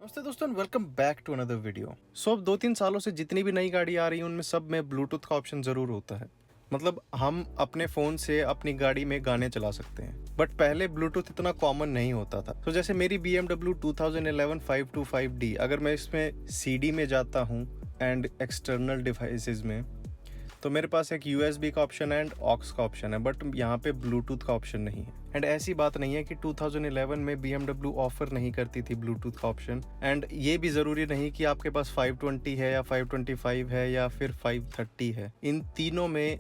नमस्ते दोस्तों, welcome back to another video. अब 2-3 सालों से जितनी भी नई गाड़ी आ रही है उनमें सब में ब्लूटूथ का ऑप्शन ज़रूर होता है। मतलब हम अपने फ़ोन से अपनी गाड़ी में गाने चला सकते हैं, बट पहले ब्लूटूथ इतना कॉमन नहीं होता था। तो जैसे मेरी BMW 2011 525D, अगर मैं इसमें CD में जाता हूँ एंड एक्सटर्नल डिवाइसेस में, तो मेरे पास एक USB का ऑप्शन है एंड ऑक्स का ऑप्शन है, बट यहाँ पे ब्लूटूथ का ऑप्शन नहीं है। एंड ऐसी बात नहीं है कि 2011 में BMW ऑफर नहीं करती थी ब्लूटूथ का ऑप्शन, एंड ये भी ज़रूरी नहीं कि आपके पास 520 है या 525 है या फिर 530 है। इन तीनों में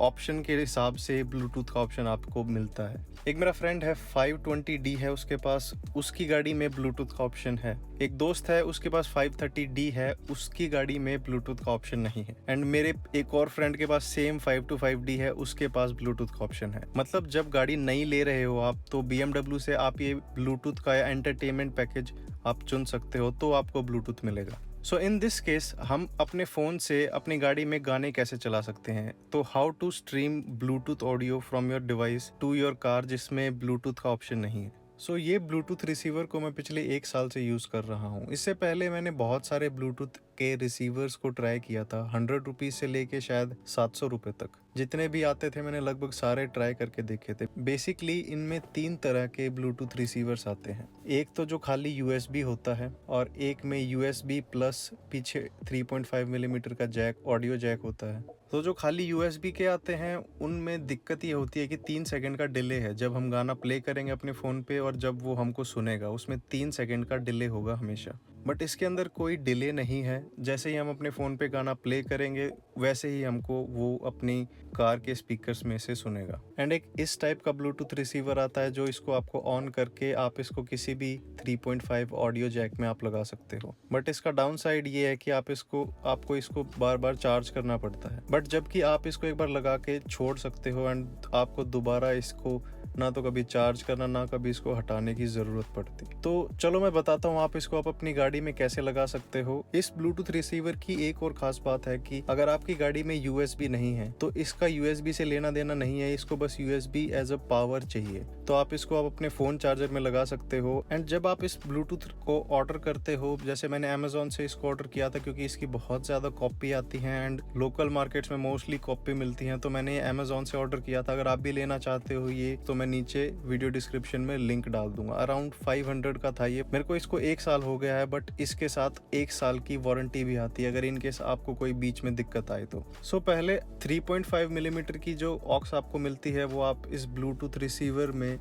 ऑप्शन के हिसाब से ब्लूटूथ का ऑप्शन आपको मिलता है। एक मेरा फ्रेंड है 520D है उसके पास, उसकी गाड़ी में ब्लूटूथ का ऑप्शन है। एक दोस्त है उसके पास 530D है, उसकी गाड़ी में ब्लूटूथ का ऑप्शन नहीं है। एंड मेरे एक और फ्रेंड के पास सेम 525D है, उसके पास ब्लूटूथ का ऑप्शन है। मतलब जब गाड़ी नई ले रहे हो आप, तो BMW से आप ये ब्लूटूथ का या एंटरटेनमेंट पैकेज आप चुन सकते हो, तो आपको ब्लूटूथ मिलेगा। सो इन दिस केस हम अपने फ़ोन से अपनी गाड़ी में गाने कैसे चला सकते हैं। तो how to stream Bluetooth audio from your device to your car जिसमें ब्लूटूथ का ऑप्शन नहीं है। ये ब्लूटूथ रिसीवर को मैं पिछले 1 साल से यूज़ कर रहा हूँ। इससे पहले मैंने बहुत सारे ब्लूटूथ के रिसीवर्स को ट्राई किया था, 100 रुपीज़ से लेके शायद 700 रुपये तक। जितने भी आते थे मैंने लगभग सारे ट्राई करके देखे थे। बेसिकली इनमें 3 तरह के ब्लूटूथ रिसीवर्स आते हैं। एक तो जो खाली USB होता है, और एक में USB प्लस पीछे 3.5 मिलीमीटर का जैक, ऑडियो जैक होता है। तो जो खाली USB के आते हैं उनमें दिक्कत ये होती है कि 3 सेकंड का डिले है। जब हम गाना प्ले करेंगे अपने फ़ोन पे और जब वो हमको सुनेगा, उसमें 3 सेकंड का डिले होगा हमेशा। बट इसके अंदर कोई डिले नहीं है। जैसे ही हम अपने फ़ोन पे गाना प्ले करेंगे वैसे ही हमको वो अपनी कार के स्पीकर्स में से सुनेगा। एंड एक इस टाइप का ब्लूटूथ रिसीवर आता है जो इसको आपको ऑन करके आप इसको किसी भी 3.5 ऑडियो जैक में आप लगा सकते हो। बट इसका डाउन साइड ये है कि आपको इसको बार बार चार्ज करना पड़ता है। बट जबकि आप इसको एक बार लगा के छोड़ सकते हो एंड आपको दोबारा इसको ना तो कभी चार्ज करना ना कभी इसको हटाने की ज़रूरत पड़ती। तो चलो मैं बताता हूँ आप इसको अपनी गाड़ी में कैसे लगा सकते हो। इस ब्लूटूथ रिसीवर की एक और खास बात है कि अगर आपकी गाड़ी में USB नहीं है तो इसका USB से लेना देना नहीं है, इसको बस USB एज अ पावर चाहिए। तो आप इसको अपने फ़ोन चार्जर में लगा सकते हो। एंड जब आप इस ब्लूटूथ को ऑर्डर करते हो, जैसे मैंने अमेजोन से इसको ऑर्डर किया था क्योंकि इसकी बहुत ज़्यादा कॉपी आती हैं एंड लोकल मार्केट्स में मोस्टली कॉपी मिलती हैं, तो मैंने अमेजोन से ऑर्डर किया था। अगर आप भी लेना चाहते हो ये, तो मैं नीचे वीडियो डिस्क्रिप्शन में लिंक डाल दूंगा। अराउंड 500 का था ये। मेरे को इसको 1 साल हो गया है, बट इसके साथ 1 साल की वारंटी भी आती है अगर इनकेस आपको कोई बीच में दिक्कत आए तो। पहले 3.5 मिलीमीटर की जो ऑक्स आपको मिलती है वो आप इस ब्लूटूथ रिसीवर में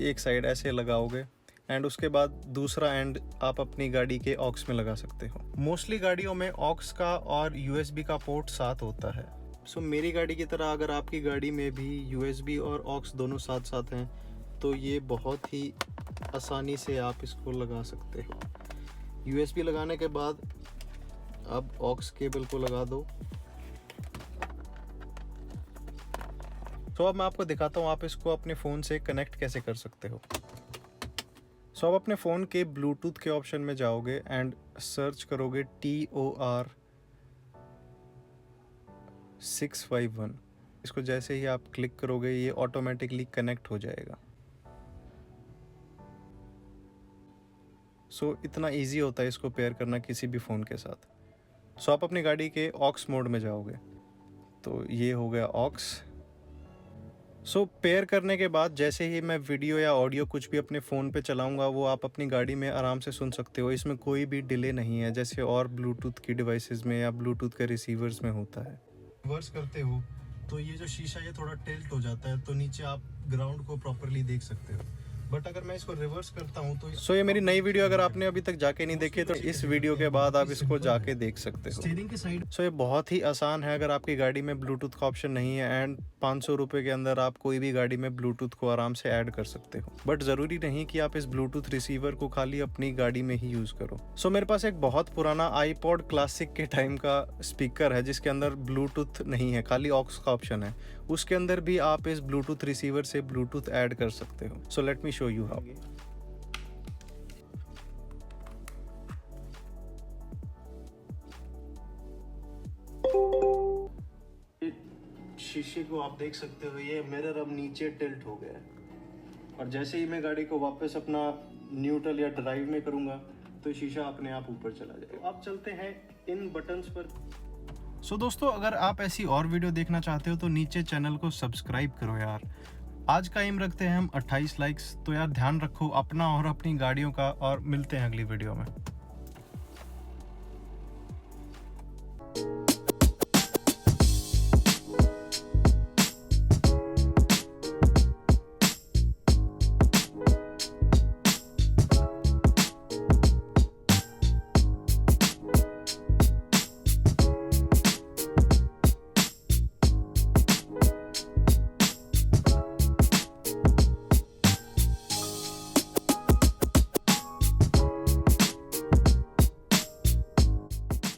एक साइड ऐसे लगाओगे एंड उसके बाद दूसरा एंड आप अपनी गाड़ी के ऑक्स में लगा सकते हो। मोस्टली गाड़ियों में ऑक्स का और USB का पोर्ट साथ होता है। मेरी गाड़ी की तरह अगर आपकी गाड़ी में भी USB और ऑक्स दोनों साथ साथ हैं तो ये बहुत ही आसानी से आप इसको लगा सकते हो। USB लगाने के बाद अब ऑक्स केबल को लगा दो। अब मैं आपको दिखाता हूँ आप इसको अपने फ़ोन से कनेक्ट कैसे कर सकते हो। अब अपने फ़ोन के ब्लूटूथ के ऑप्शन में जाओगे एंड सर्च करोगे TOR 651। इसको जैसे ही आप क्लिक करोगे ये ऑटोमेटिकली कनेक्ट हो जाएगा। इतना इजी होता है इसको पेयर करना किसी भी फ़ोन के साथ। आप अपनी गाड़ी के ऑक्स मोड में जाओगे, तो ये हो गया ऑक्स। पेयर करने के बाद जैसे ही मैं वीडियो या ऑडियो कुछ भी अपने फ़ोन पे चलाऊंगा वो आप अपनी गाड़ी में आराम से सुन सकते हो। इसमें कोई भी डिले नहीं है जैसे और ब्लूटूथ की डिवाइसेस में या ब्लूटूथ के रिसीवर्स में होता है। रिवर्स करते हो तो ये जो शीशा ये थोड़ा टिल्ट हो जाता है, तो नीचे आप ग्राउंड को प्रॉपरली देख सकते हो। बट अगर मैं इसको रिवर्स करता हूँ तो ये मेरी नई वीडियो अगर आपने अभी तक जाके नहीं देखी तो इस वीडियो के बाद आप इसको जाके देख सकते हो। स्टीयरिंग की साइड ये बहुत ही आसान है अगर आपकी गाड़ी में ब्लूटूथ का ऑप्शन नहीं है एंड 500 रुपये के अंदर आप कोई भी गाड़ी में ब्लूटूथ को आराम से ऐड कर सकते हो। बट ज़रूरी नहीं कि आप इस ब्लूटूथ रिसीवर को खाली अपनी गाड़ी में ही यूज़ करो। मेरे पास एक बहुत पुराना iPod क्लासिक के टाइम का स्पीकर है जिसके अंदर ब्लूटूथ नहीं है, खाली ऑक्स का ऑप्शन है। उसके अंदर भी आप इस ब्लूटूथ रिसीवर से ब्लूटूथ ऐड कर सकते हो। Let me show you how. शीशे को आप देख सकते हो, ये मिरर अब नीचे टिल्ट हो गया है और जैसे ही मैं गाड़ी को वापस अपना न्यूट्रल या ड्राइव में करूंगा तो शीशा अपने आप ऊपर चला जाएगा। तो अब चलते हैं इन बटन्स पर। सो दोस्तों, अगर आप ऐसी और वीडियो देखना चाहते हो तो नीचे चैनल को सब्सक्राइब करो यार। आज का एम रखते हैं हम 28 लाइक्स। तो यार ध्यान रखो अपना और अपनी गाड़ियों का, और मिलते हैं अगली वीडियो में।